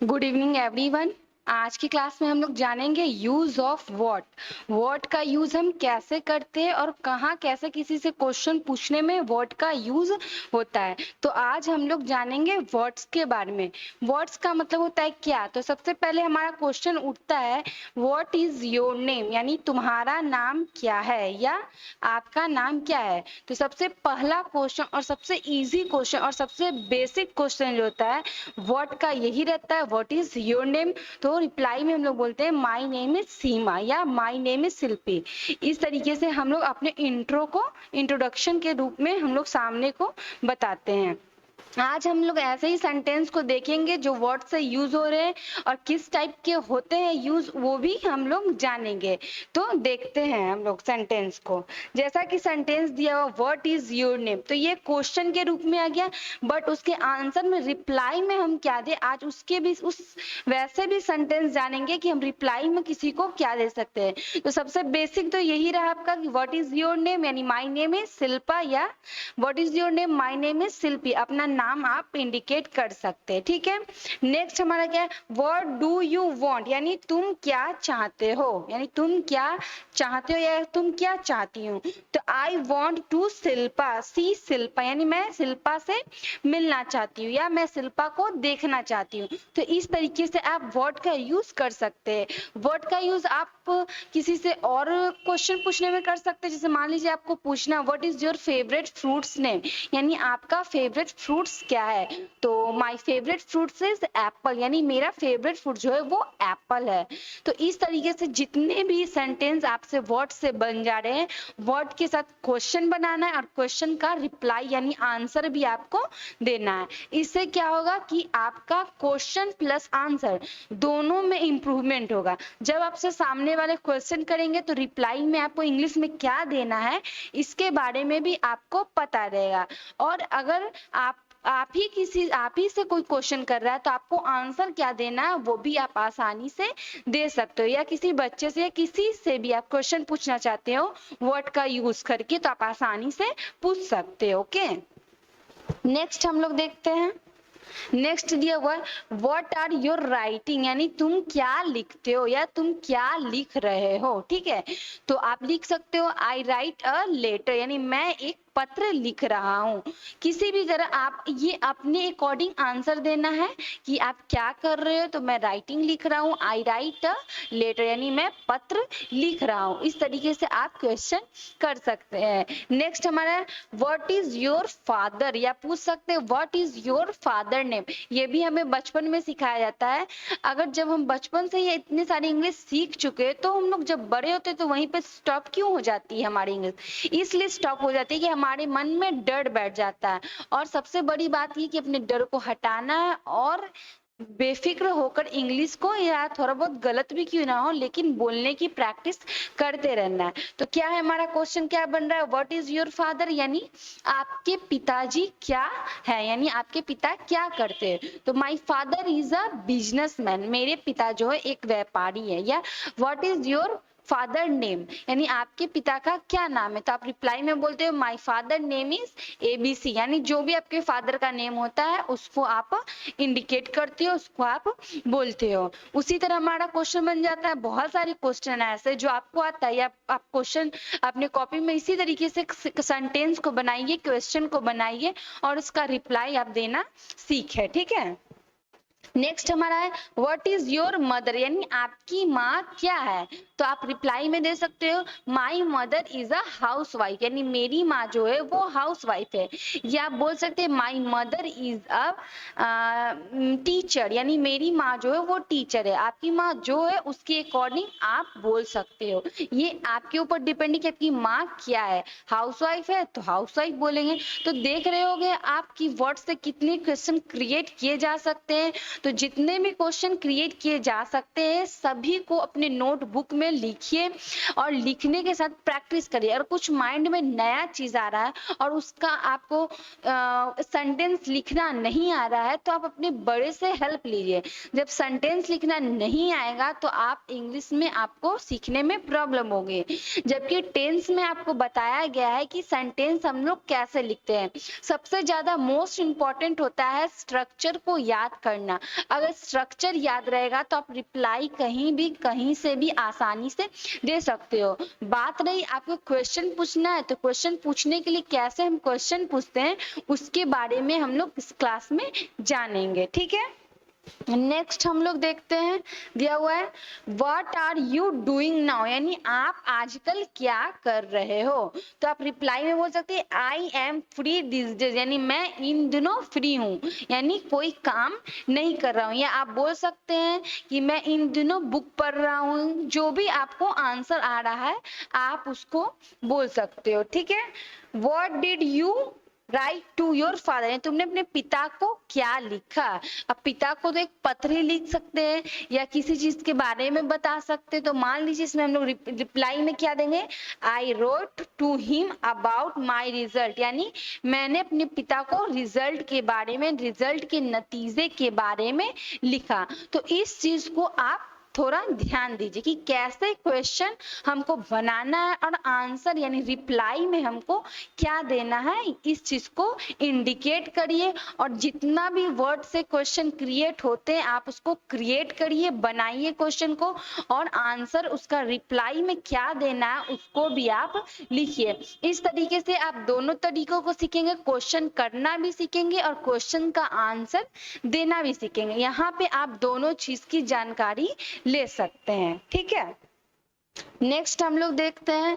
Good evening everyone. आज की class में हम लोग जानेंगे यूज ऑफ व्हाट का यूज हम कैसे करते हैं और कहाँ कैसे किसी से क्वेश्चन पूछने में व्हाट का यूज होता है। तो आज हम लोग जानेंगे व्हाट्स के बारे में। व्हाट्स का मतलब होता है क्या। तो सबसे पहले हमारा क्वेश्चन उठता है व्हाट इज योर नेम, यानी तुम्हारा नाम क्या है या आपका नाम क्या है। तो सबसे पहला क्वेश्चन और सबसे इजी क्वेश्चन और सबसे बेसिक क्वेश्चन जो होता है व्हाट का यही रहता है, व्हाट इज योर नेम। तो रिप्लाई में हम लोग बोलते हैं माय नेम इज सीमा या माय नेम इज शिल्पी। इस तरीके से हम लोग अपने इंट्रोडक्शन के रूप में हम लोग सामने को बताते हैं। आज हम लोग ऐसे ही सेंटेंस को देखेंगे जो वर्ड से यूज हो रहे हैं और किस टाइप के होते हैं यूज, वो भी हम लोग जानेंगे। तो देखते हैं हम लोग सेंटेंस को। जैसा कि सेंटेंस दिया हुआ व्हाट इज योर नेम, तो ये क्वेश्चन के रूप में आ गया, बट उसके आंसर में रिप्लाई में हम क्या दे, आज उसके भी उस वैसे भी सेंटेंस जानेंगे कि हम रिप्लाई में किसी को क्या दे सकते हैं। तो सबसे बेसिक तो यही रहा आपका कि व्हाट इज योर नेम, यानी माय नेम इज शिल्पा या what is your name, my name is Shilpi, अपना नाम आप इंडिकेट कर सकते हैं। ठीक है। नेक्स्ट हमारा क्या है, व्हाट डू यू वांट, यानी तुम क्या चाहते हो, यानी तुम क्या चाहते हो या तुम क्या चाहती हो। तो आई वांट टू शिल्पा सी शिल्पा, यानी मैं शिल्पा से मिलना चाहती हूँ या मैं शिल्पा को देखना चाहती हूँ। तो इस तरीके से आप व्हाट का यूज कर सकते हैं। व्हाट का यूज आप किसी से और क्वेश्चन पूछने में कर सकते हैं। जैसे मान लीजिए आपको पूछना what is your favourite fruits name, यानी आपका फेवरेट फ्रूट्स क्या है। तो my favourite fruits is Apple, यानी मेरा फेवरेट फ्रूट जो है वो एप्पल है। तो इस तरीके से जितने भी सेंटेंस आपसे व्हाट से बन जा रहे हैं, व्हाट के साथ क्वेश्चन बनाना है और क्वेश्चन का रिप्लाई यानी आंसर भी आपको देना है। इससे क्या होगा कि आपका क्वेश्चन प्लस आंसर दोनों में इंप्रूवमेंट होगा। जब आपसे सामने वाले क्वेश्चन करेंगे तो रिप्लाई में आपको इंग्लिश में क्या देना है इसके बारे में भी आपको पता रहेगा। और अगर आप ही से कोई क्वेश्चन कर रहा है तो आपको आंसर क्या देना है वो भी आप आसानी से दे सकते हो, या किसी बच्चे से या किसी से भी आप क्वेश्चन पूछना चाहते हो व्हाट का यूज करके तो आप आसानी से पूछ सकते हो। ओके, नेक्स्ट हम लोग देखते हैं। नेक्स्ट दिया हुआ व्हाट आर योर राइटिंग, यानी तुम क्या लिखते हो या तुम क्या लिख रहे हो। ठीक है, तो आप लिख सकते हो आई राइट अ लेटर, यानी मैं एक पत्र लिख रहा हूँ। किसी भी तरह आप ये अपने अकॉर्डिंग आंसर देना है कि आप क्या कर रहे हो। तो मैं राइटिंग लिख रहा हूँ, आई राइट अ लेटर, यानी मैं पत्र लिख रहा हूँ। इस तरीके से आप क्वेश्चन कर सकते हैं। नेक्स्ट हमारा व्हाट इज योर फादर, या पूछ सकते हैं what is your father name. ये भी हमें बचपन में सिखाया जाता है। अगर जब हम बचपन से ये इतनी सारी इंग्लिश सीख चुके तो हम लोग जब बड़े होते तो वहीं पे स्टॉप क्यों हो जाती है हमारी इंग्लिश, इसलिए स्टॉप हो जाती है कि हमारे मन में डर बैठ जाता है। और सबसे बड़ी बात ये कि अपने डर को हटाना है और बेफिक्र होकर इंग्लिश को, या थोड़ा बहुत गलत भी क्यों ना हो लेकिन बोलने की प्रैक्टिस करते रहना है। तो क्या है हमारा क्वेश्चन, क्या बन रहा है, व्हाट इज योर फादर, यानी आपके पिताजी क्या है, यानी आपके पिता क्या करते हैं। तो my father is a businessman, मेरे पिता जो है एक व्यापारी है। या what is your father name, यानी आपके पिता का क्या नाम है। तो आप रिप्लाई में बोलते हो my father name is ABC, यानी जो भी आपके फादर का नेम होता है उसको आप इंडिकेट करते हो, उसको आप बोलते हो। उसी तरह हमारा क्वेश्चन बन जाता है। बहुत सारे क्वेश्चन है ऐसे जो आपको आता है, या आप क्वेश्चन अपने कॉपी में इसी तरीके से सेंटेंस को बनाइए, क्वेश्चन को बनाइए और उसका रिप्लाई आप देना सीखे। ठीक है। नेक्स्ट हमारा है व्हाट इज योर मदर, यानी आपकी माँ क्या है। तो आप रिप्लाई में दे सकते हो my mother is a house wife, यानी मेरी माँ जो है वो हाउस वाइफ है। या आप बोल सकते हैं my mother is a teacher, यानी मेरी माँ जो है वो टीचर है। आपकी माँ जो है उसके अकॉर्डिंग आप बोल सकते हो। ये आपके ऊपर डिपेंड है कि आपकी माँ क्या है। हाउस वाइफ है तो हाउस वाइफ बोलेंगे। तो देख रहे होगे आप कि वर्ड से कितने क्वेश्चन क्रिएट किए जा सकते हैं। तो जितने भी क्वेश्चन क्रिएट किए जा सकते हैं सभी को अपने नोटबुक में लिखिए और लिखने के साथ प्रैक्टिस करिए। और कुछ माइंड में नया चीज आ रहा है और उसका आपको सेंटेंस लिखना नहीं आ रहा है तो आप अपने बड़े से हेल्प लीजिए। जब सेंटेंस लिखना नहीं आएगा तो आप इंग्लिश में आपको सीखने में प्रॉब्लम होगी। जबकि टेंस में आपको बताया गया है कि सेंटेंस हम लोग कैसे लिखते हैं। सबसे ज्यादा मोस्ट इंपॉर्टेंट होता है स्ट्रक्चर को याद करना। अगर स्ट्रक्चर याद रहेगा तो आप रिप्लाई कहीं भी कहीं से भी आसानी से दे सकते हो। बात रही आपको क्वेश्चन पूछना है, तो क्वेश्चन पूछने के लिए कैसे हम क्वेश्चन पूछते हैं उसके बारे में हम लोग इस क्लास में जानेंगे। ठीक है, नेक्स्ट हम लोग देखते हैं, दिया हुआ है what are you doing now, यानी आप आजकल क्या कर रहे हो। तो आप रिप्लाई में बोल सकते हैं I am free this days, यानी मैं इन दिनों फ्री हूँ, यानी कोई काम नहीं कर रहा हूँ। या आप बोल सकते हैं कि मैं इन दिनों बुक पढ़ रहा हूँ। जो भी आपको आंसर आ रहा है आप उसको बोल सकते हो। ठीक है, what did you write to your father, तुमने अपने पिता को क्या लिखा। अब पिता को तो एक पत्र ही लिख सकते हैं या किसी चीज के बारे में बता सकते हैं। तो मान लीजिए इसमें हम लोग रिप्लाई में क्या देंगे, I wrote to him about my result, यानी मैंने अपने पिता को रिजल्ट के बारे में, रिजल्ट के नतीजे के बारे में लिखा। तो इस चीज को आप थोड़ा ध्यान दीजिए कि कैसे क्वेश्चन हमको बनाना है और आंसर यानी रिप्लाई में हमको क्या देना है, इस चीज को इंडिकेट करिए। और जितना भी वर्ड से क्वेश्चन क्रिएट होते हैं आप उसको क्रिएट करिए, बनाइए क्वेश्चन को, और आंसर उसका रिप्लाई में क्या देना है उसको भी आप लिखिए। इस तरीके से आप दोनों तरीकों को सीखेंगे, क्वेश्चन करना भी सीखेंगे और क्वेश्चन का आंसर देना भी सीखेंगे। यहाँ पे आप दोनों चीज की जानकारी ले सकते हैं। ठीक है, नेक्स्ट हम लोग देखते हैं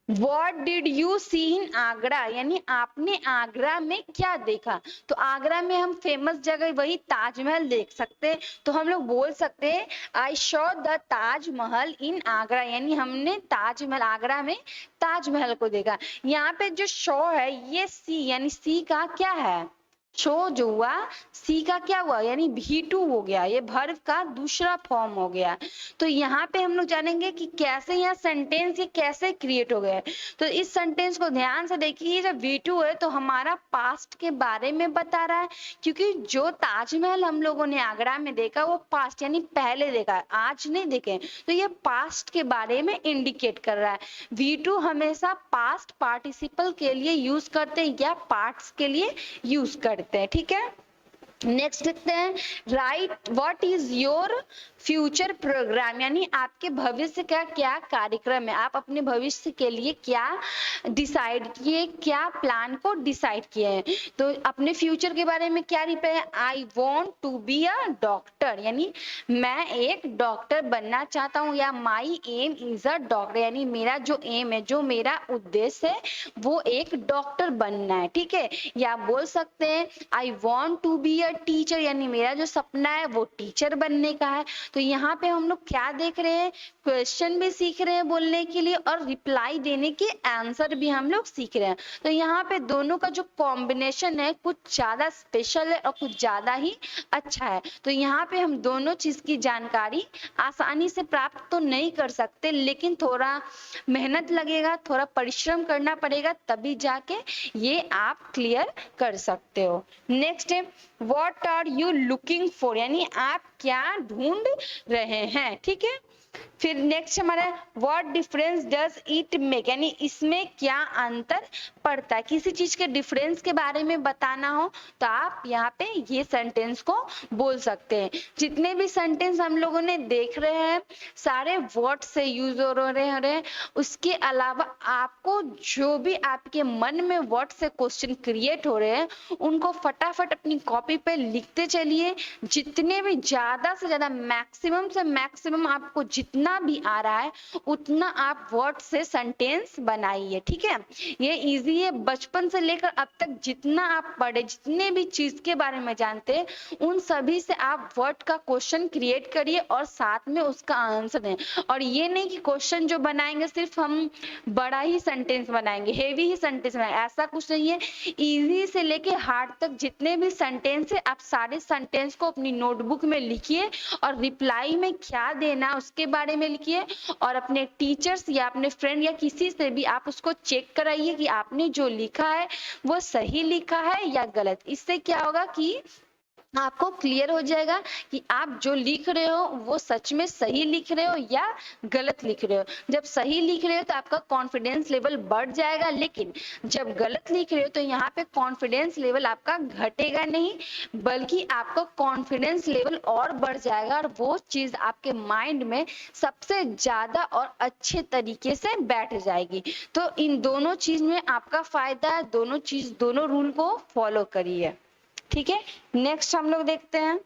What did you see in Agra, यानी आपने आगरा में क्या देखा। तो आगरा में हम फेमस जगह वही ताजमहल देख सकते हैं। तो हम लोग बोल सकते हैं आई शॉ द ताजमहल इन आगरा, यानी हमने ताजमहल आगरा में ताजमहल को देखा। यहाँ पे जो शॉ है ये सी, यानी सी का क्या है, शो जो हुआ सी का क्या हुआ, यानी V2 हो गया, ये वर्ब का दूसरा फॉर्म हो गया। तो यहाँ पे हम लोग जानेंगे कि कैसे यहाँ सेंटेंस ये कैसे क्रिएट हो गया है। तो इस सेंटेंस को ध्यान से देखिए, जब V2 है तो हमारा पास्ट के बारे में बता रहा है, क्योंकि जो ताजमहल हम लोगों ने आगरा में देखा वो पास्ट यानी पहले देखा, आज नहीं देखे, तो ये पास्ट के बारे में इंडिकेट कर रहा है। V2 हमेशा पास्ट पार्टिसिपल के लिए यूज करते हैं या पार्ट्स के लिए यूज करते हैं। ठीक है, नेक्स्ट देखते हैं right what is your future programme, यानी आपके भविष्य का क्या कार्यक्रम है, आप अपने भविष्य के लिए क्या डिसाइड किए, क्या प्लान को डिसाइड किए हैं। तो अपने फ्यूचर के बारे में क्या रिप्लाई है, I want to be a doctor, यानी मैं एक डॉक्टर बनना चाहता हूँ, या my aim is a doctor, यानी मेरा जो एम है, जो मेरा उद्देश्य है वो एक डॉक्टर बनना है। ठीक है, या बोल सकते हैं I want to be a teacher, यानी मेरा जो सपना है वो टीचर बनने का है। तो यहाँ पे हम लोग क्या देख रहे हैं, क्वेश्चन भी सीख रहे हैं बोलने के लिए और रिप्लाई देने के आंसर भी हम लोग सीख रहे हैं। तो यहाँ पे दोनों का जो कॉम्बिनेशन है कुछ ज्यादा स्पेशल है और कुछ ज्यादा ही अच्छा है। तो यहाँ पे हम दोनों चीज की जानकारी आसानी से प्राप्त तो नहीं कर सकते, लेकिन थोड़ा मेहनत लगेगा, थोड़ा परिश्रम करना पड़ेगा, तभी जाके ये आप क्लियर कर सकते हो। नेक्स्ट है what are you looking for, यानी आप क्या ढूंढ रहे हैं। ठीक है, फिर नेक्स्ट हमारा what difference does it make, यानी इसमें क्या अंतर पड़ता है। किसी चीज के डिफरेंस के बारे में बताना हो तो आप यहाँ पे ये सेंटेंस को बोल सकते हैं। जितने भी सेंटेंस हम लोगों ने देख रहे हैं सारे वर्ड से यूज हो रहे हैं। उसके अलावा आपको जो भी आपके मन में वर्ड से क्वेश्चन क्रिएट हो रहे हैं उनको फटाफट अपनी कॉपी पे लिखते चलिए। जितने भी ज्यादा से ज्यादा मैक्सिमम से मैक्सिमम आपको जितना भी आ रहा है उतना आप वर्ड से सेंटेंस बनाइए। ठीक है, ये इजी है, बचपन से लेकर अब तक जितना आप पढ़े, जितने भी चीज के बारे में जानते हैं उन सभी से आप वर्ड का क्वेश्चन क्रिएट करिए और साथ में उसका आंसर दें। और ये नहीं कि क्वेश्चन जो बनाएंगे सिर्फ हम बड़ा ही सेंटेंस बनाएंगे, हेवी ही सेंटेंस बनाएंगे, ऐसा कुछ नहीं है। इजी से लेके हार्ड तक जितने भी सेंटेंस है आप सारे सेंटेंस को अपनी नोटबुक में लिखिए और रिप्लाई में क्या देना उसके बारे में लिखिए और अपने टीचर्स या अपने फ्रेंड या किसी से भी आप उसको चेक कराइए कि आपने जो लिखा है वो सही लिखा है या गलत। इससे क्या होगा कि आपको क्लियर हो जाएगा कि आप जो लिख रहे हो वो सच में सही लिख रहे हो या गलत लिख रहे हो। जब सही लिख रहे हो तो आपका कॉन्फिडेंस लेवल बढ़ जाएगा, लेकिन जब गलत लिख रहे हो तो यहाँ पे कॉन्फिडेंस लेवल आपका घटेगा नहीं, बल्कि आपका कॉन्फिडेंस लेवल और बढ़ जाएगा और वो चीज आपके माइंड में सबसे ज्यादा और अच्छे तरीके से बैठ जाएगी। तो इन दोनों चीज में आपका फायदा है, दोनों रूल को फॉलो करिए। ठीक है, नेक्स्ट हम लोग देखते हैं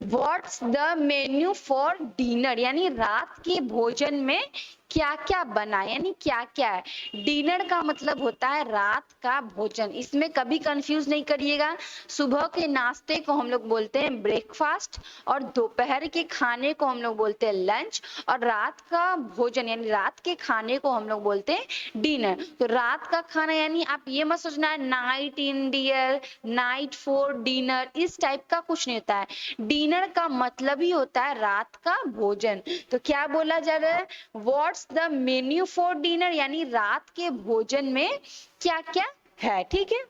what's the menu for dinner, यानी रात के भोजन में क्या क्या बना, यानी क्या क्या है। डिनर का मतलब होता है रात का भोजन, इसमें कभी कंफ्यूज नहीं करिएगा। सुबह के नाश्ते को हम लोग बोलते हैं ब्रेकफास्ट, और दोपहर के खाने को हम लोग बोलते हैं लंच, और रात का भोजन यानी रात के खाने को हम लोग बोलते हैं डिनर। तो रात का खाना यानी आप ये मत सोचना night in dear, night for dinner, इस टाइप का कुछ नहीं होता है। डिनर का मतलब ही होता है रात का भोजन। तो क्या बोला जा रहा है, what's the menu for dinner, यानी रात के भोजन में क्या क्या है। ठीक है,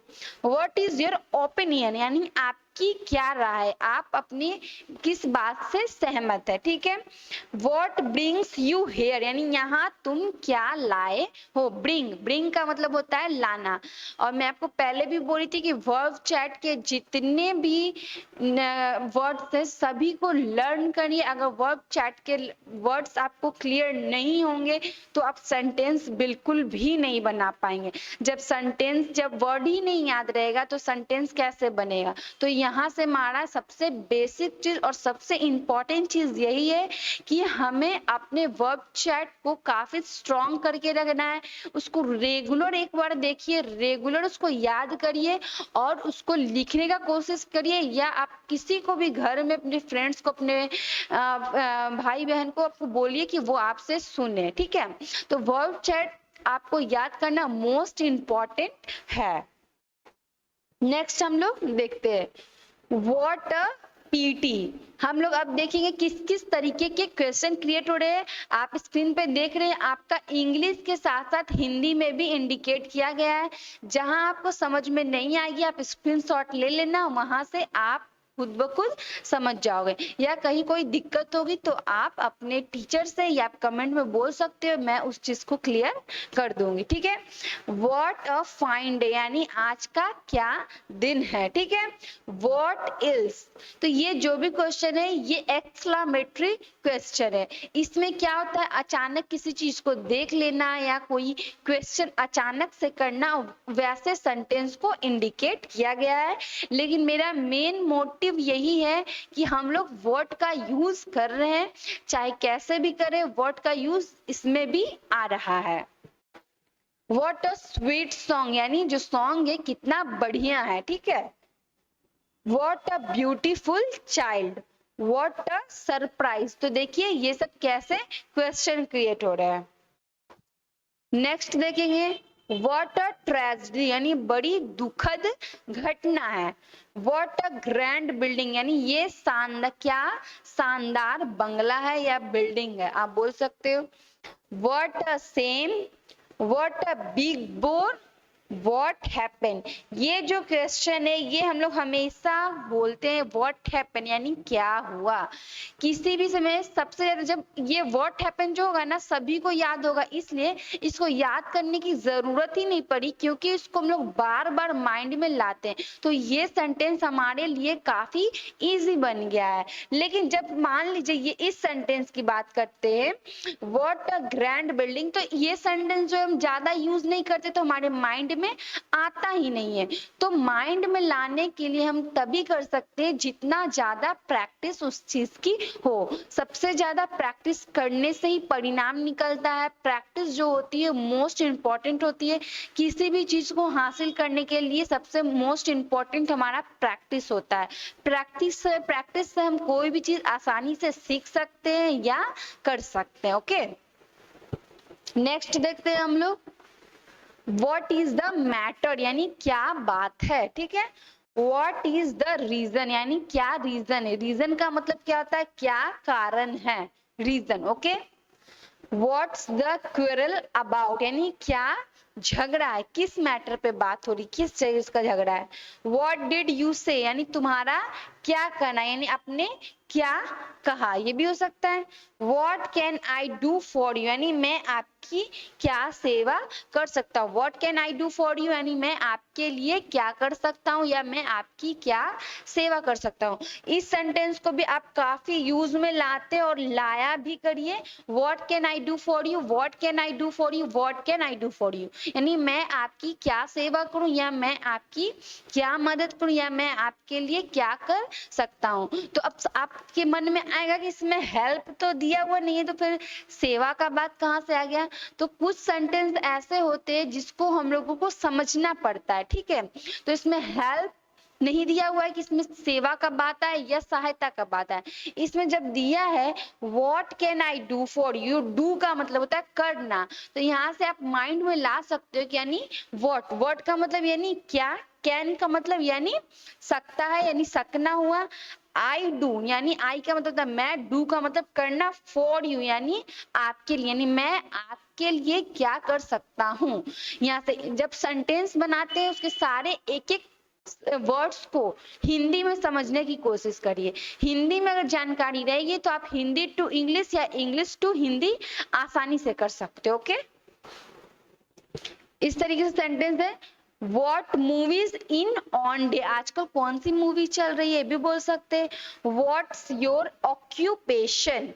व्हाट इज योर ओपिनियन, यानी आपकी क्या राय है, आप अपनी किस बात से सहमत है। ठीक है, व्हाट ब्रिंग्स यू हेयर, यानी यहाँ तुम क्या लाए हो। ब्रिंग का मतलब होता है लाना। और मैं आपको पहले भी बोली थी कि वर्ब चैट के जितने भी वर्ड्स है सभी को लर्न करिए। अगर वर्ब चैट के वर्ड्स आपको क्लियर नहीं होंगे तो आप सेंटेंस बिल्कुल भी नहीं बना पाएंगे। जब वर्ड ही नहीं याद रहेगा तो सेंटेंस कैसे बनेगा। तो यहाँ से हमारा सबसे बेसिक चीज और सबसे इंपॉर्टेंट चीज यही है कि हमें अपने वर्ब चैट को काफी स्ट्रॉन्ग करके रखना है। उसको रेगुलर एक बार देखिए, रेगुलर उसको याद करिए और उसको लिखने का कोशिश करिए, या आप किसी को भी घर में अपने फ्रेंड्स को, अपने भाई बहन को आपको बोलिए कि वो आपसे सुने। ठीक है, तो वर्ब चैट आपको याद करना मोस्ट इम्पॉर्टेंट है। नेक्स्ट हम लोग देखते हैं व्हाट अ पीटी। हम लोग अब देखेंगे किस किस तरीके के क्वेश्चन क्रिएट हो रहे हैं। आप स्क्रीन पे देख रहे हैं, आपका इंग्लिश के साथ साथ हिंदी में भी इंडिकेट किया गया है। जहां आपको समझ में नहीं आएगी आप स्क्रीनशॉट ले लेना, वहां से आप खुद ब खुद समझ जाओगे। या कहीं कोई दिक्कत होगी तो आप अपने टीचर से या आप कमेंट में बोल सकते हो, मैं उस चीज को क्लियर कर दूंगी। ठीक है, व्हाट अ फाइन डे, यानी आज का क्या दिन है। ठीक है, व्हाट इल्स, तो ये जो भी क्वेश्चन है ये एक्सक्लामेटरी क्वेश्चन है। इसमें क्या होता है, अचानक किसी चीज को देख लेना या कोई क्वेश्चन अचानक से करना, वैसे सेंटेंस को इंडिकेट किया गया है। लेकिन मेरा मेन मोटिव यही है कि हम लोग व्हाट का यूज कर रहे हैं, चाहे कैसे भी करें, व्हाट का यूज इसमें भी आ रहा है। व्हाट अ स्वीट सॉन्ग, यानी जो सॉन्ग है कितना बढ़िया है। ठीक है, what a beautiful child, what a surprise. तो देखिए ये सब कैसे क्वेश्चन क्रिएट हो रहे हैं। नेक्स्ट देखेंगे व्हाट अ ट्रेजेडी, यानी बड़ी दुखद घटना है। व्हाट अ ग्रैंड बिल्डिंग, यानी ये शानदार, क्या शानदार बंगला है या बिल्डिंग है, आप बोल सकते हो। What a same, what a big bore, what happen. ये जो क्वेश्चन है ये हम लोग हमेशा बोलते हैं व्हाट हैपन, यानी क्या हुआ। किसी भी समय सबसे ज्यादा जब ये व्हाट हैपन जो होगा ना सभी को याद होगा, इसलिए इसको याद करने की जरूरत ही नहीं पड़ी, क्योंकि इसको हम लोग बार बार माइंड में लाते हैं। तो ये सेंटेंस हमारे लिए काफी इजी बन गया है। लेकिन जब मान लीजिए ये इस सेंटेंस की बात करते हैं व्हाट अ ग्रैंड बिल्डिंग, तो ये सेंटेंस जो हम ज्यादा यूज नहीं करते तो हमारे माइंड में आता ही नहीं है। तो माइंड में लाने के लिए हम तभी कर सकते हैं जितना ज्यादा प्रैक्टिस उस चीज की हो। सबसे ज्यादा प्रैक्टिस करने से ही परिणाम निकलता है। प्रैक्टिस जो होती है मोस्ट इंपॉर्टेंट होती है। किसी भी चीज को हासिल करने के लिए सबसे मोस्ट इंपॉर्टेंट हमारा प्रैक्टिस होता है। प्रैक्टिस से हम कोई भी चीज आसानी से सीख सकते हैं या कर सकते हैं। ओके, नेक्स्ट देखते हैं हम लोग व्हाट इज द मैटर, यानी क्या बात है। ठीक है, व्हाट इज द रीजन, यानी क्या रीजन है। रीजन का मतलब क्या होता है, क्या कारण है, reason. Okay, what's the quarrel about, यानी क्या झगड़ा है, किस मैटर पे बात हो रही, किस चीज का झगड़ा है। व्हाट डिड यू से यानी तुम्हारा क्या कहना, यानी आपने क्या कहा, ये भी हो सकता है। What can I do for you यानी मैं आपकी क्या सेवा कर सकता हूँ। What can I do for you यानी मैं आपके लिए क्या कर सकता हूँ या मैं आपकी क्या सेवा कर सकता हूँ। इस सेंटेंस को भी आप काफी यूज में लाते और लाया भी करिए। What can I do for you, what can I do for you, what can I do for you यानी मैं आपकी क्या सेवा करूं या मैं आपकी क्या मदद करूं या मैं आपके लिए क्या कर सकता हूं। तो अब आपके मन में आएगा कि इसमें हेल्प तो दिया हुआ नहीं है तो फिर सेवा का बात कहां से आ गया। तो कुछ सेंटेंस ऐसे होते हैं जिसको हम लोगों को समझना पड़ता है, ठीक है। तो इसमें हेल्प नहीं दिया हुआ है कि इसमें सेवा का बात है या सहायता का बात है। इसमें जब दिया है what can I do for you, do का मतलब होता है करना, तो यहाँ से आप माइंड में ला सकते हो कि यानी व्हाट का मतलब यानी क्या, कैन का मतलब यानी सकता है यानी सकना हुआ, आई डू यानी आई का मतलब मैं, डू का मतलब करना, फॉर यू यानी आपके लिए, यानी मैं आपके लिए क्या कर सकता हूँ। यहाँ से जब सेंटेंस बनाते हैं उसके सारे एक एक वर्ड्स को हिंदी में समझने की कोशिश करिए। हिंदी में अगर जानकारी रहेगी तो आप हिंदी टू इंग्लिश या इंग्लिश टू हिंदी आसानी से कर सकते हो। ओके, इस तरीके से सेंटेंस है। What movies in on day, आजकल कौन सी मूवी चल रही है भी बोल सकते हैं। What's your occupation,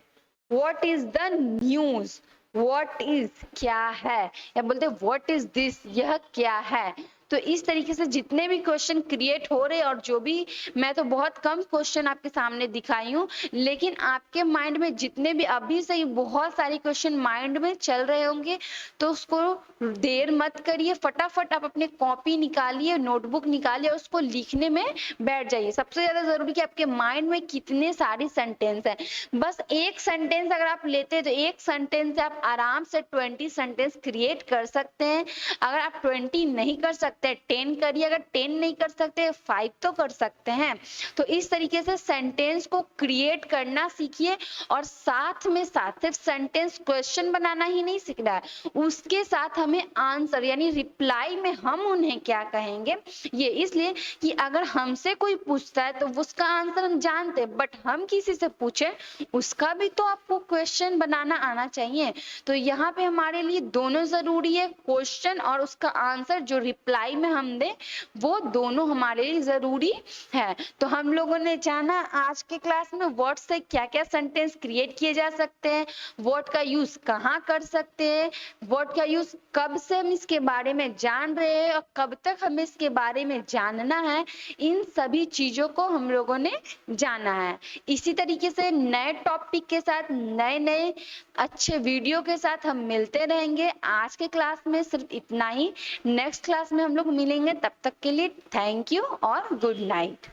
what is the news, what is क्या है, या बोलते व्हाट इज दिस यह क्या है। तो इस तरीके से जितने भी क्वेश्चन क्रिएट हो रहे और जो भी, मैं तो बहुत कम क्वेश्चन आपके सामने दिखाई हूँ, लेकिन आपके माइंड में जितने भी अभी से ही बहुत सारे क्वेश्चन माइंड में चल रहे होंगे तो उसको देर मत करिए, फटाफट आप अपने कॉपी निकालिए, नोटबुक निकालिए, उसको लिखने में बैठ जाइए। सबसे ज्यादा जरूरी कि आपके माइंड में कितने सारे सेंटेंस है। बस एक सेंटेंस अगर आप लेते हैं तो एक सेंटेंस से आप आराम से 20 सेंटेंस क्रिएट कर सकते हैं। अगर आप 20 नहीं कर सकते 10 करिए, अगर 10 नहीं कर सकते 5 तो कर सकते हैं। तो इस तरीके से सेंटेंस को क्रिएट करना सीखिए और साथ में साथ सिर्फ सेंटेंस क्वेश्चन बनाना ही नहीं सीखना है, उसके साथ हमें आंसर यानी रिप्लाई में हम उन्हें क्या कहेंगे, ये इसलिए कि अगर हमसे कोई पूछता है तो उसका आंसर हम जानते हैं, बट हम किसी से पूछे उसका भी तो आपको क्वेश्चन बनाना आना चाहिए। तो यहाँ पे हमारे लिए दोनों जरूरी है, क्वेश्चन और उसका आंसर जो रिप्लाई में हम दे वो दोनों हमारे लिए जरूरी है। तो हम लोगों ने जाना आज के क्लास में वर्ड से क्या क्या सेंटेंस क्रिएट किए जा सकते हैं, वर्ड का यूज कहाँ कर सकते हैं, वर्ड का यूज कब से हम इसके बारे में जान रहे हैं और कब तक हमें इसके बारे में जानना है, इन सभी चीजों को हम लोगों ने जाना है। इसी तरीके से नए टॉपिक के साथ नए नए अच्छे वीडियो के साथ हम मिलते रहेंगे। आज के क्लास में सिर्फ इतना ही, नेक्स्ट क्लास में हम लोग मिलेंगे, तब तक के लिए थैंक यू और गुड नाइट।